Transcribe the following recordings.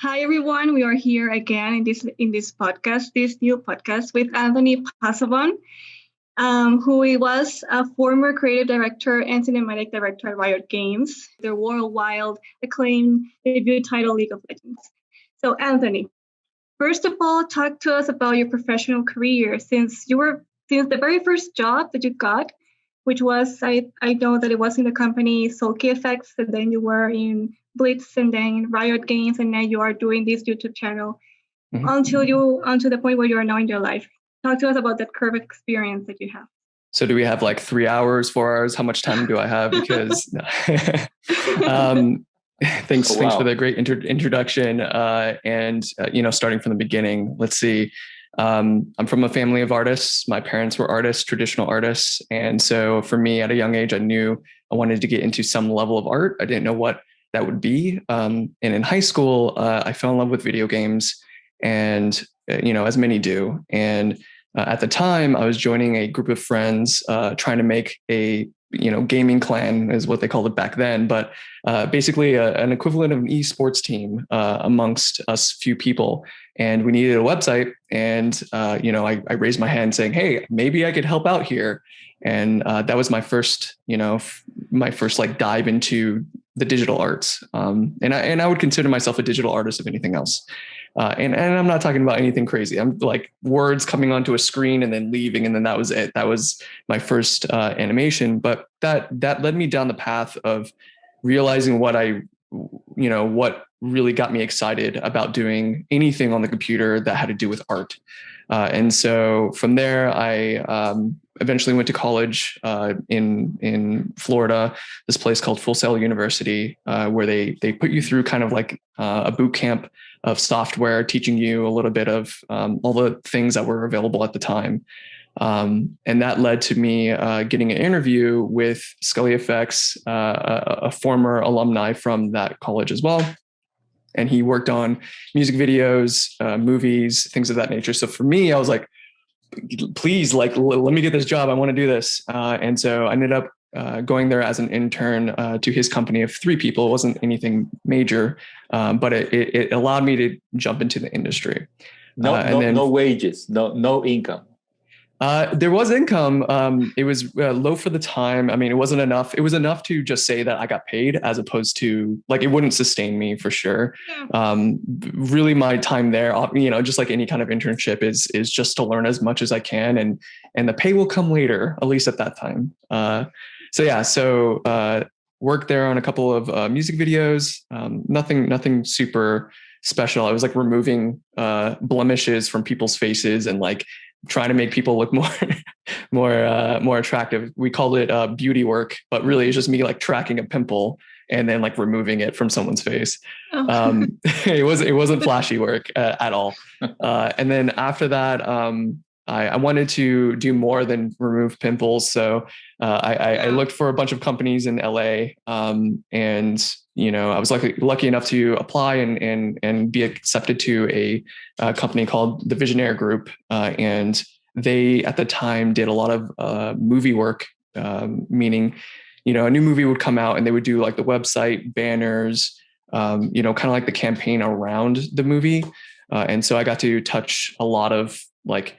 Hi everyone, we are here again in this podcast, this new podcast with Anthony Possobon, who was a former creative director and cinematic director at Riot Games, their worldwide acclaimed debut title League of Legends. So Anthony, first of all, talk to us about your professional career since the very first job that you got, which was I know that it was in the company Sulky Effects, and then you were in Blitz and then Riot Games, and now you are doing this YouTube channel until the point where you are now in your life. Talk to us about that curved experience that you have. So do we have like 3 hours, 4 hours? How much time do I have? Because thanks for the great introduction. Starting from the beginning, let's see. I'm from a family of artists. My parents were artists, traditional artists. And so for me at a young age, I knew I wanted to get into some level of art. I didn't know what that would be. And in high school, I fell in love with video games and, as many do. And at the time I was joining a group of friends, trying to make a, gaming clan is what they called it back then, but basically an equivalent of an esports team amongst us few people. And we needed a website. And, I raised my hand saying, hey, maybe I could help out here. And that was my first, like dive into the digital arts. And I would consider myself a digital artist, if anything else. And I'm not talking about anything crazy. I'm like words coming onto a screen and then leaving. And then that was it. That was my first animation. But that led me down the path of realizing what really got me excited about doing anything on the computer that had to do with art. And so from there, I eventually went to college in Florida, this place called Full Sail University, where they put you through kind of like a boot camp of software, teaching you a little bit of all the things that were available at the time. And that led to me getting an interview with Scully Effects, a former alumni from that college as well. And he worked on music videos, movies, things of that nature. So for me, I was like, please, like, let me get this job. I want to do this. And so I ended up going there as an intern to his company of 3 people. It wasn't anything major, but it allowed me to jump into the industry. No wages, no income. There was income. It was low for the time. I mean, it wasn't enough. It was enough to just say that I got paid, as opposed to like, it wouldn't sustain me for sure. Yeah. Really my time there, just like any kind of internship is just to learn as much as I can, and the pay will come later, at least at that time. So worked there on a couple of music videos. Nothing super special. I was like removing blemishes from people's faces and like trying to make people look more attractive. We called it beauty work, but really it's just me like tracking a pimple and then like removing it from someone's face. Oh. It wasn't flashy work at all. And then after that, I wanted to do more than remove pimples. So I looked for a bunch of companies in LA, and I was lucky enough to apply and be accepted to a company called the Visionaire Group. And they, at the time, did a lot of movie work, meaning, a new movie would come out and they would do like the website, banners, kind of like the campaign around the movie. And so I got to touch a lot of like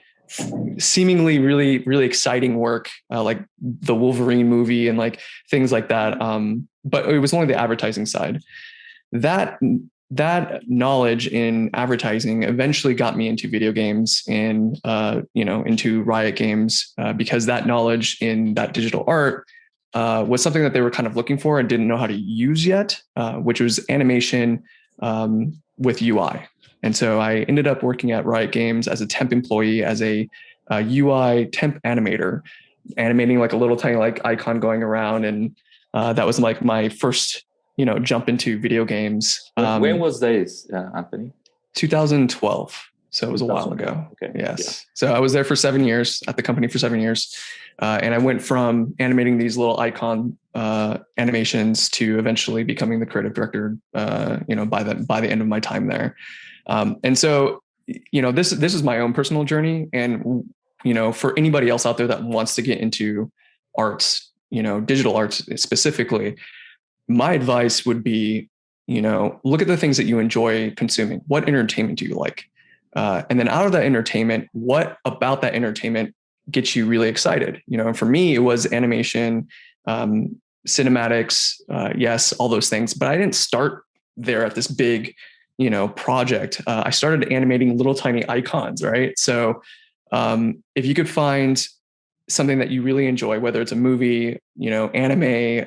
seemingly really, really exciting work, like the Wolverine movie and like things like that. But it was only the advertising side. That knowledge in advertising eventually got me into video games and, into Riot Games, because that knowledge in that digital art was something that they were kind of looking for and didn't know how to use yet, which was animation with UI. And so I ended up working at Riot Games as a temp employee, as a UI temp animator, animating like a little tiny like icon going around. And that was like my first, jump into video games. When was this, Anthony? 2012. So it was a while ago. Okay. Yes. Yeah. So I was there for 7 years, at the company for 7 years. And I went from animating these little icon animations to eventually becoming the creative director, by the end of my time there. And so, this is my own personal journey. And, for anybody else out there that wants to get into arts, digital arts specifically, my advice would be look at the things that you enjoy consuming. What entertainment do you like? And then out of that entertainment, what about that entertainment gets you really excited? And for me, it was animation, cinematics, yes, all those things. But I didn't start there at this big, project. I started animating little tiny icons, right? So if you could find something that you really enjoy, whether it's a movie, anime,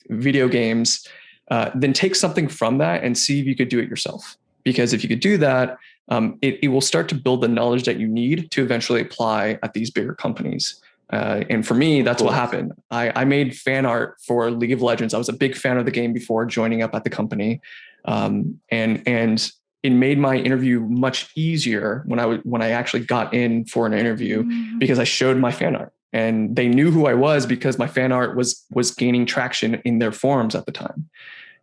video games, then take something from that and see if you could do it yourself. Because if you could do that, it will start to build the knowledge that you need to eventually apply at these bigger companies. And for me, that's what happened. I made fan art for League of Legends. I was a big fan of the game before joining up at the company. And it made my interview much easier when I actually got in for an interview, because I showed my fan art and they knew who I was because my fan art was gaining traction in their forums at the time.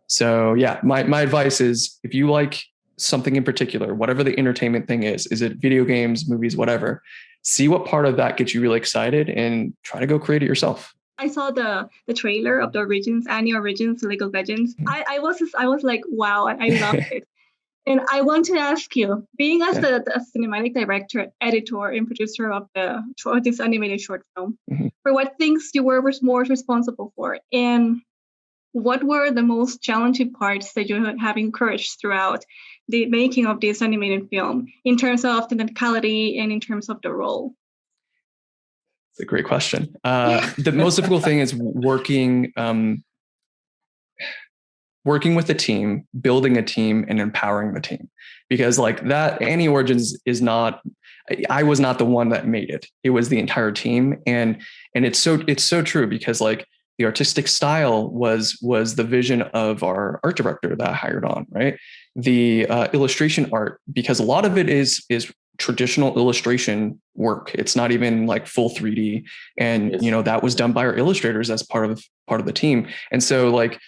So yeah, my advice is, if you like something in particular, whatever the entertainment thing is it video games, movies, whatever, see what part of that gets you really excited and try to go create it yourself. I saw the trailer of the annual Origins League of Legends. I was like, wow, I loved it. And I want to ask you, being as the cinematic director, editor, and producer of this animated short film, for what things you were more responsible for, and what were the most challenging parts that you have encouraged throughout the making of this animated film, in terms of the technicality and in terms of the role? It's a great question. The most difficult thing is working with the team, building a team, and empowering the team. Because like that, Annie Origins I was not the one that made it. It was the entire team. And it's so true, because like the artistic style was the vision of our art director that I hired on, right? The illustration art, because a lot of it is traditional illustration work. It's not even like full 3D. And, that was done by our illustrators as part of the team. And so like,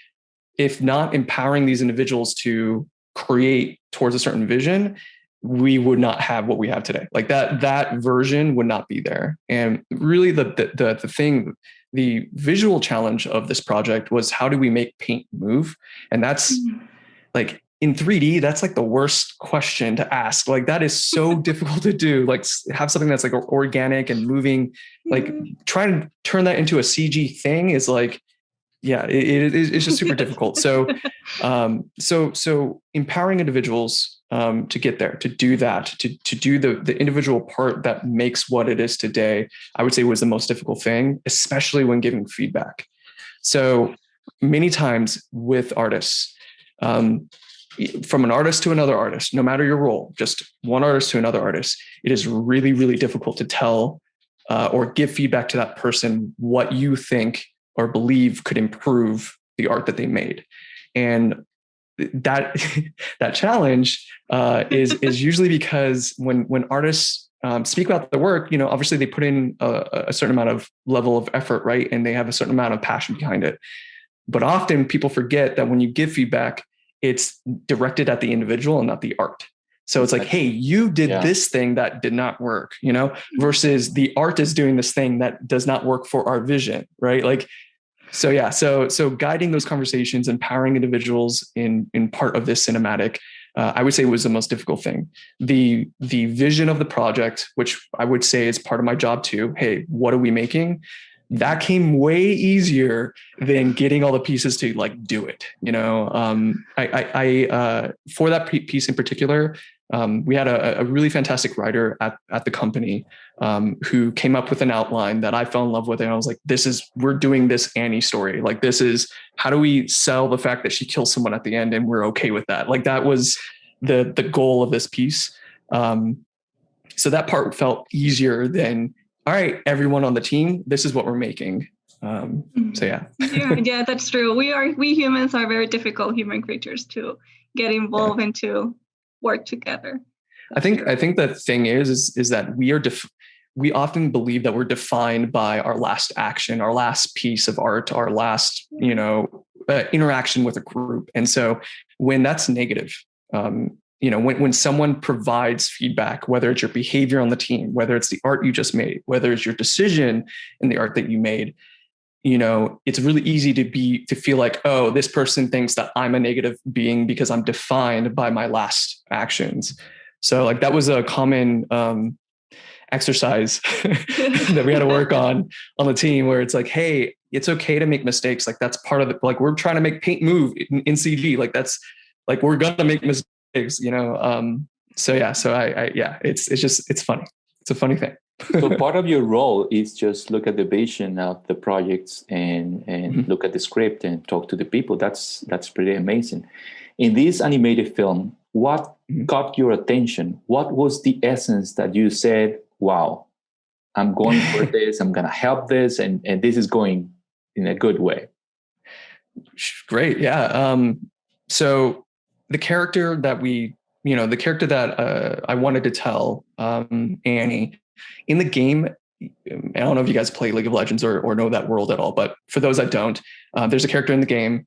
if not empowering these individuals to create towards a certain vision, we would not have what we have today. Like that version would not be there. And really the visual challenge of this project was, how do we make paint move? And that's like, in 3D, that's like the worst question to ask. Like that is so difficult to do. Like have something that's like organic and moving, like trying to turn that into a CG thing is like, yeah, it's just super difficult. So, so empowering individuals to get there, to do that, to do the individual part that makes what it is today, I would say was the most difficult thing, especially when giving feedback. So many times with artists, from an artist to another artist, no matter your role, just one artist to another artist, it is really, really difficult to tell or give feedback to that person what you think or believe could improve the art that they made. And that challenge is usually because when artists speak about the work, obviously they put in a certain amount of level of effort, right? And they have a certain amount of passion behind it. But often people forget that when you give feedback, it's directed at the individual and not the art. So it's like, hey, you did this thing that did not work, versus the art is doing this thing that does not work for our vision, right? Like, so guiding those conversations, empowering individuals in part of this cinematic, I would say was the most difficult thing. The vision of the project, which I would say is part of my job too. Hey, what are we making? That came way easier than getting all the pieces to like do it. I for that piece in particular, we had a really fantastic writer at the company who came up with an outline that I fell in love with. And I was like, we're doing this Annie story. Like, this is, how do we sell the fact that she kills someone at the end and we're okay with that? Like, that was the goal of this piece. So that part felt easier than, all right, everyone on the team, this is what we're making. So yeah. yeah, that's true. We humans are very difficult human creatures to get involved and to work together. I think the thing is that we often believe that we're defined by our last action, our last piece of art, our last, interaction with a group. And so when that's negative, when someone provides feedback, whether it's your behavior on the team, whether it's the art you just made, whether it's your decision in the art that you made, it's really easy to feel like, oh, this person thinks that I'm a negative being because I'm defined by my last actions. So like that was a common exercise that we had to work on the team, where it's like, hey, it's okay to make mistakes. Like that's part of it. Like we're trying to make paint move in CG. Like that's like, we're going to make mistakes, So yeah, it's funny. It's a funny thing. So part of your role is just look at the vision of the projects and look at the script and talk to the people. That's pretty amazing. In this animated film, what got your attention? What was the essence that you said, wow, I'm going for this, I'm going to help this, and this is going in a good way? Great. Yeah. So the character that I wanted to tell, Annie, in the game, I don't know if you guys play League of Legends or know that world at all, but for those that don't, there's a character in the game.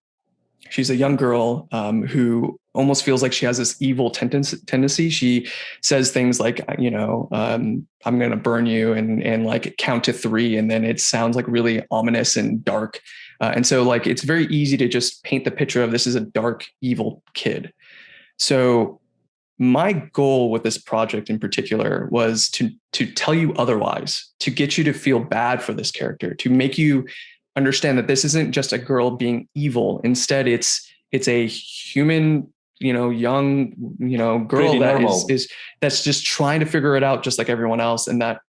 She's a young girl who almost feels like she has this evil tendency. She says things like, I'm going to burn you and like count to 3. And then it sounds like really ominous and dark. And so like, it's very easy to just paint the picture of this is a dark, evil kid. So my goal with this project in particular was to tell you otherwise, to get you to feel bad for this character, to make you understand that this isn't just a girl being evil. Instead, it's a human, young, girl that that's just trying to figure it out just like everyone else. And that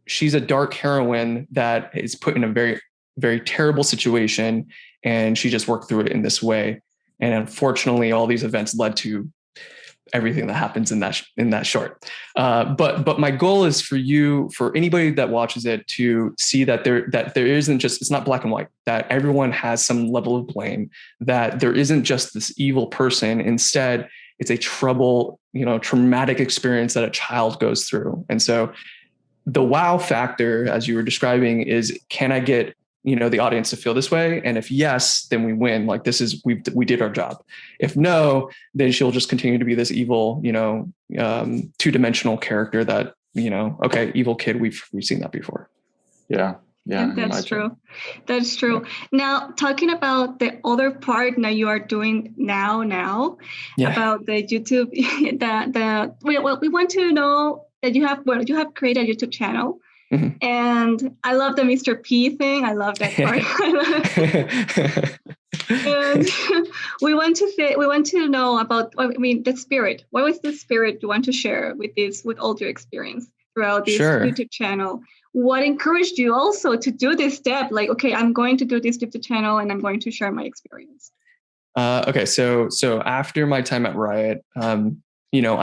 she's a dark heroine that is put in a very, very terrible situation. And she just worked through it in this way. And unfortunately, all these events led to everything that happens in that short. But my goal is for anybody that watches it to see that there isn't just, it's not black and white, that everyone has some level of blame, that there isn't just this evil person. Instead, it's a traumatic experience that a child goes through. And so the wow factor, as you were describing, is, can I get the audience to feel this way? And if yes, then we win. Like we did our job. If no, then she'll just continue to be this evil, two-dimensional character that, okay, evil kid. We've seen that before. Yeah. Yeah. That's true. That's true. Yeah. Now, talking about the other part that you are doing now about the YouTube, we want to know that you have created a YouTube channel. Mm-hmm. And I love the Mr. P thing. I love that part. And we want to know about, the spirit. What was the spirit you want to share with all your experience throughout this YouTube channel? What encouraged you also to do this step? Like, okay, I'm going to do this YouTube channel and I'm going to share my experience. Okay. So after my time at Riot, I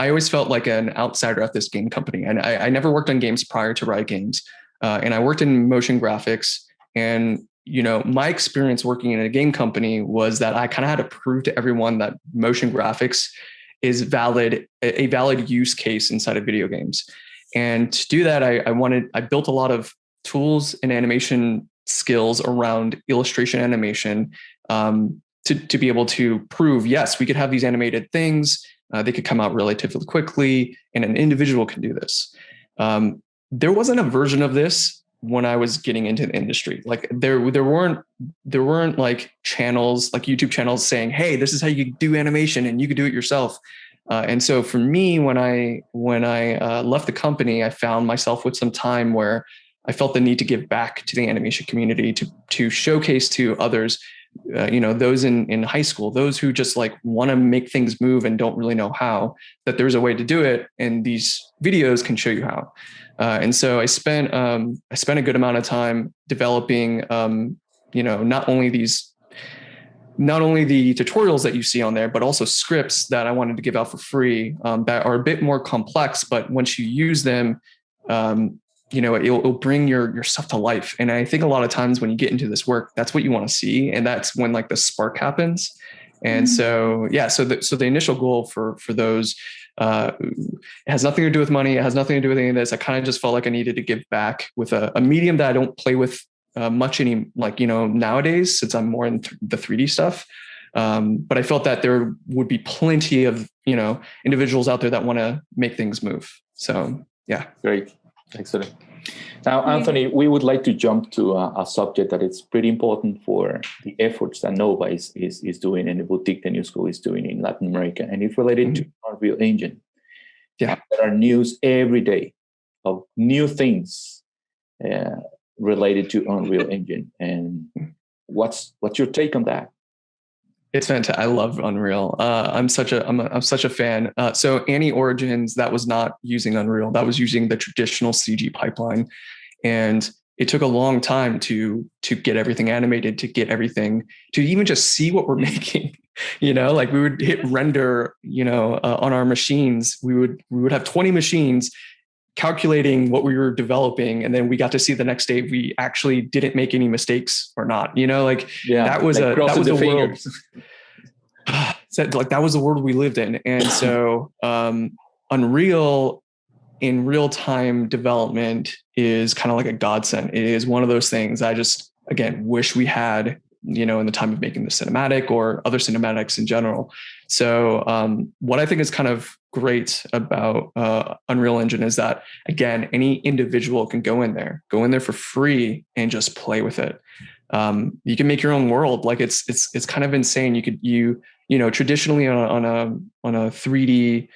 always felt like an outsider at this game company. And I never worked on games prior to Riot Games. And I worked in motion graphics. And, my experience working in a game company was that I kind of had to prove to everyone that motion graphics is a valid use case inside of video games. And to do that, I built a lot of tools and animation skills around illustration animation to be able to prove, yes, we could have these animated things. They could come out relatively quickly, and an individual can do this. There wasn't a version of this when I was getting into the industry. Like there weren't like channels, like YouTube channels saying, hey, this is how you do animation and you could do it yourself. And so for me, when I left the company, I found myself with some time where I felt the need to give back to the animation community, to showcase to others, those in high school, those who just like want to make things move and don't really know how, that there's a way to do it. And these videos can show you how. And so I spent a good amount of time developing, not only the tutorials that you see on there, but also scripts that I wanted to give out for free, that are a bit more complex, but once you use them, it'll bring your stuff to life. And I think a lot of times when you get into this work, that's what you want to see. And that's when like the spark happens. And so the initial goal for those, it has nothing to do with money. It has nothing to do with any of this. I kind of just felt like I needed to give back with a medium that I don't play with much nowadays, since I'm more in the 3D stuff. But I felt that there would be plenty of, individuals out there that want to make things move. So, yeah. Great. Excellent. Now, Anthony, we would like to jump to a subject that is pretty important for the efforts that Nova is doing and the Boutique the New School is doing in Latin America, and it's related to Unreal Engine. Yeah, there are news every day of new things related to Unreal Engine. And what's your take on that? It's fantastic. I love Unreal. I'm such a fan. So Annie Origins, that was not using Unreal. That was using the traditional CG pipeline, and it took a long time to get everything animated, to get everything, to even just see what we're making. Like we would hit render, on our machines. We would have 20 machines calculating what we were developing, and then we got to see the next day if we actually didn't make any mistakes or not. That was a world. Like that was the world we lived in. And so Unreal in real-time development is kind of like a godsend. It is one of those things I just, again, wish we had, in the time of making the cinematic or other cinematics in general. So what I think is kind of great about Unreal Engine is that, again, any individual can go in there for free and just play with it. You can make your own world. Like it's kind of insane. Traditionally on a 3D,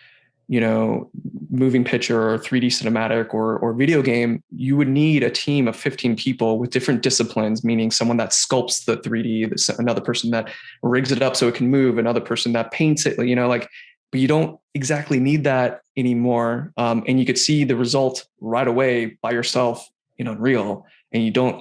moving picture or 3D cinematic or video game, you would need a team of 15 people with different disciplines, meaning someone that sculpts the 3D, another person that rigs it up so it can move, another person that paints it, but you don't exactly need that anymore. And you could see the result right away by yourself in Unreal, and you don't,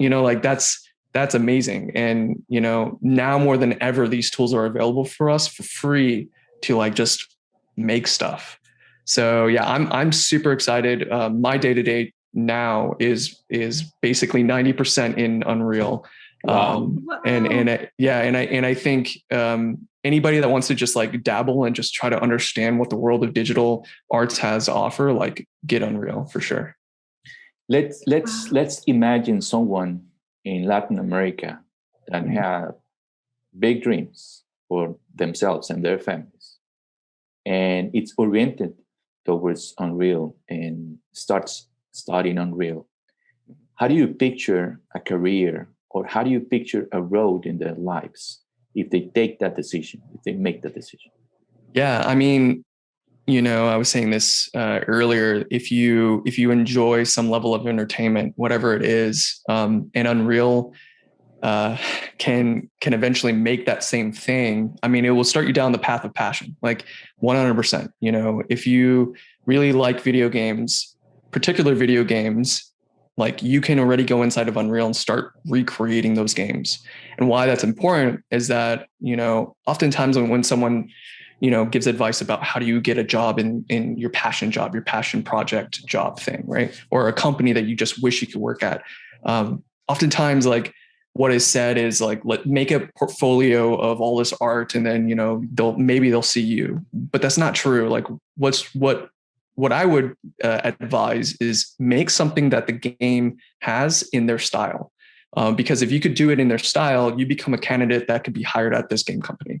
that's amazing. And, now more than ever, these tools are available for us for free to just make stuff. So yeah, I'm super excited. My day-to-day now is basically 90% in Unreal. Wow. And I think anybody that wants to just dabble and just try to understand what the world of digital arts has to offer, get Unreal for sure. Let's imagine someone in Latin America that have big dreams for themselves and their families, and it's oriented towards Unreal and starts studying Unreal. How do you picture a career, or how do you picture a road in their lives if they take that decision, if they make that decision? Yeah, I mean, I was saying this earlier. If you enjoy some level of entertainment, whatever it is, and Unreal can eventually make that same thing. I mean, it will start you down the path of passion, 100%. If you really like video games, particular video games, you can already go inside of Unreal and start recreating those games. And why that's important is that, oftentimes when someone, gives advice about how do you get a job in your passion job, your passion project job thing, right? Or a company that you just wish you could work at. Oftentimes, what is said is make a portfolio of all this art, and then, they'll see you, but that's not true. What I would advise is make something that the game has in their style. Because if you could do it in their style, you become a candidate that could be hired at this game company.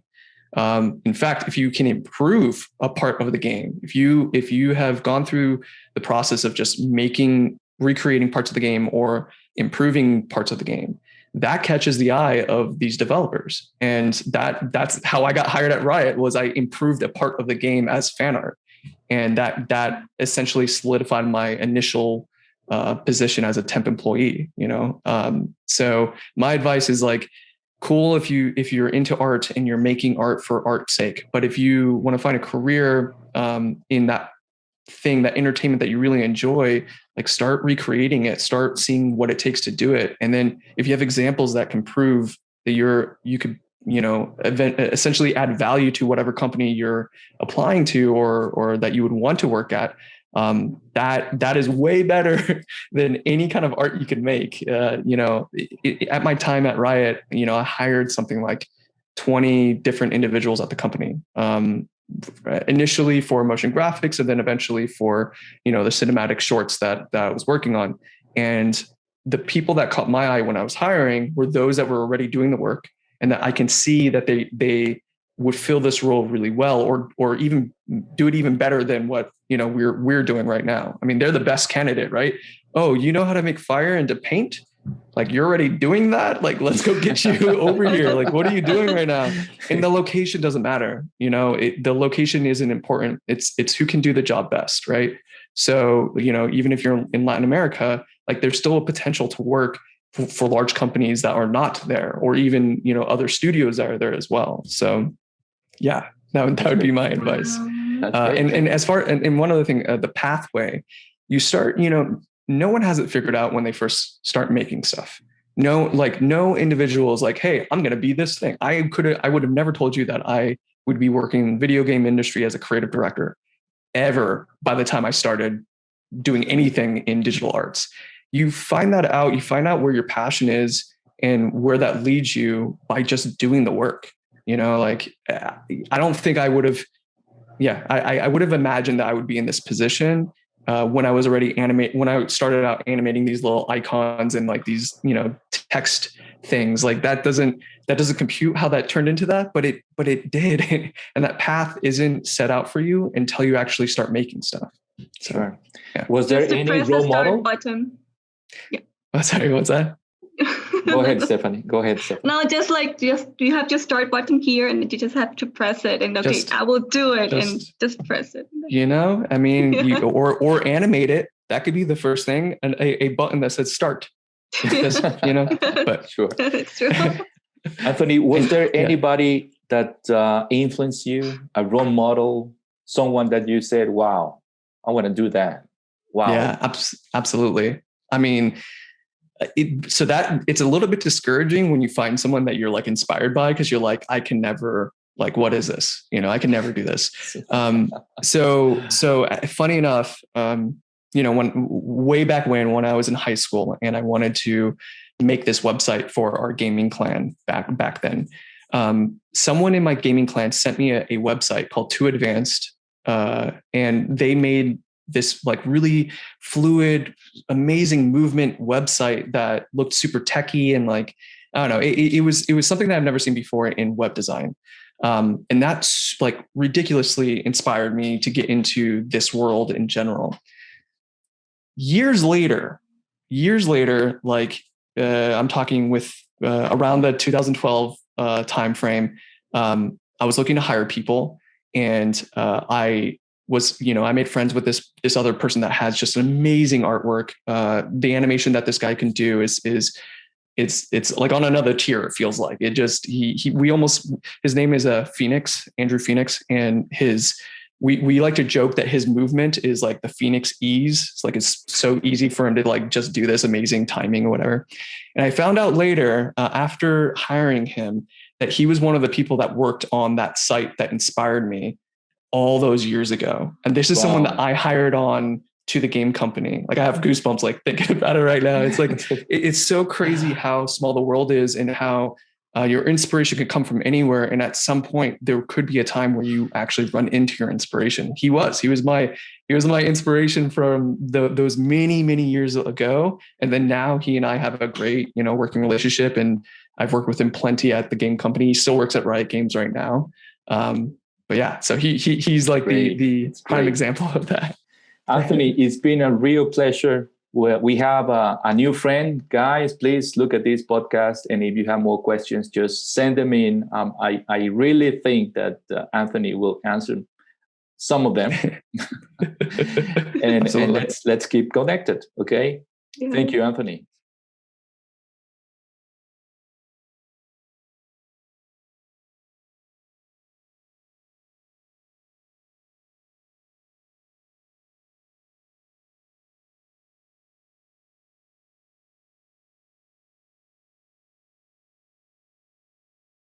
In fact, if you can improve a part of the game, if you have gone through the process of just recreating parts of the game or improving parts of the game, that catches the eye of these developers. And that's how I got hired at Riot, was I improved a part of the game as fan art. And that essentially solidified my initial position as a temp employee, So my advice is cool if you're into art and you're making art for art's sake. But if you want to find a career in that thing, that entertainment that you really enjoy, start recreating it, start seeing what it takes to do it. And then if you have examples that can prove that you could, essentially add value to whatever company you're applying to or that you would want to work at, that is way better than any kind of art you could make. At my time at Riot, I hired something like 20 different individuals at the company. Initially for motion graphics, and then eventually for, the cinematic shorts that I was working on. And the people that caught my eye when I was hiring were those that were already doing the work, and that I can see that they would fill this role really well, or even do it even better than what, you know, we're doing right now. I mean, they're the best candidate, right? Oh, you know how to make fire into paint? Like, you're already doing that? Like, let's go get you over here. Like, what are you doing right now? And the location doesn't matter. You know, the location isn't important. It's who can do the job best, right? So, you know, even if you're in Latin America, like, there's still a potential to work for large companies that are not there, or even, you know, other studios that are there as well. So yeah, that would be my advice. And as far, and one other thing, the pathway, you start, you know, no one has it figured out when they first start making stuff. No individual is like, hey, I'm going to be this thing. I would have never told you that I would be working in the video game industry as a creative director ever by the time I started doing anything in digital arts. You find that out, you find out where your passion is and where that leads you by just doing the work. You know, like, I don't think I would have, I would have imagined that I would be in this position when I was already when I started out animating these little icons and like these, you know, text things. Like, that doesn't compute how that turned into that, but it did. And that path isn't set out for you until you actually start making stuff. So, sure. Yeah. Was there any role model? Button. Yeah. Oh, sorry, what's that? Go ahead, Stephanie. No, just you have your start button here, and you just have to press it, and okay, I will do it, and just press it. You know, I mean, or animate it. That could be the first thing, and a button that says start. Just, you know, but sure, it's true. Anthony, was there anybody that influenced you, a role model, someone that you said, "Wow, I want to do that"? Wow. Yeah, absolutely. I mean, it's a little bit discouraging when you find someone that you're like inspired by, because you're like, I can never, like, what is this? You know, I can never do this. So funny enough, you know, way back when I was in high school and I wanted to make this website for our gaming clan back then, someone in my gaming clan sent me a website called Too Advanced, and they made this like really fluid, amazing movement website that looked super techy, and like, I don't know, it was something that I've never seen before in web design. And that's like ridiculously inspired me to get into this world in general. Years later, like, I'm talking with around the 2012 timeframe, I was looking to hire people, and I made friends with this other person that has just an amazing artwork. The animation that this guy can do is it's like on another tier. It feels like it just, his name is Andrew Phoenix. And we like to joke that his movement is like the Phoenix ease. It's like, it's so easy for him to like just do this amazing timing or whatever. And I found out later, after hiring him, that he was one of the people that worked on that site that inspired me all those years ago. And this is someone that I hired on to the game company. Like, I have goosebumps like thinking about it right now. It's like, it's so crazy how small the world is, and how your inspiration could come from anywhere. And at some point there could be a time where you actually run into your inspiration. He was my inspiration from those many, many years ago. And then now he and I have a great, you know, working relationship, and I've worked with him plenty at the game company. He still works at Riot Games right now. But yeah, so he's like the prime example of that. Anthony, it's been a real pleasure. We have a new friend. Guys, please look at this podcast. And if you have more questions, just send them in. I really think that Anthony will answer some of them. and let's keep connected. Okay. Yeah. Thank you, Anthony.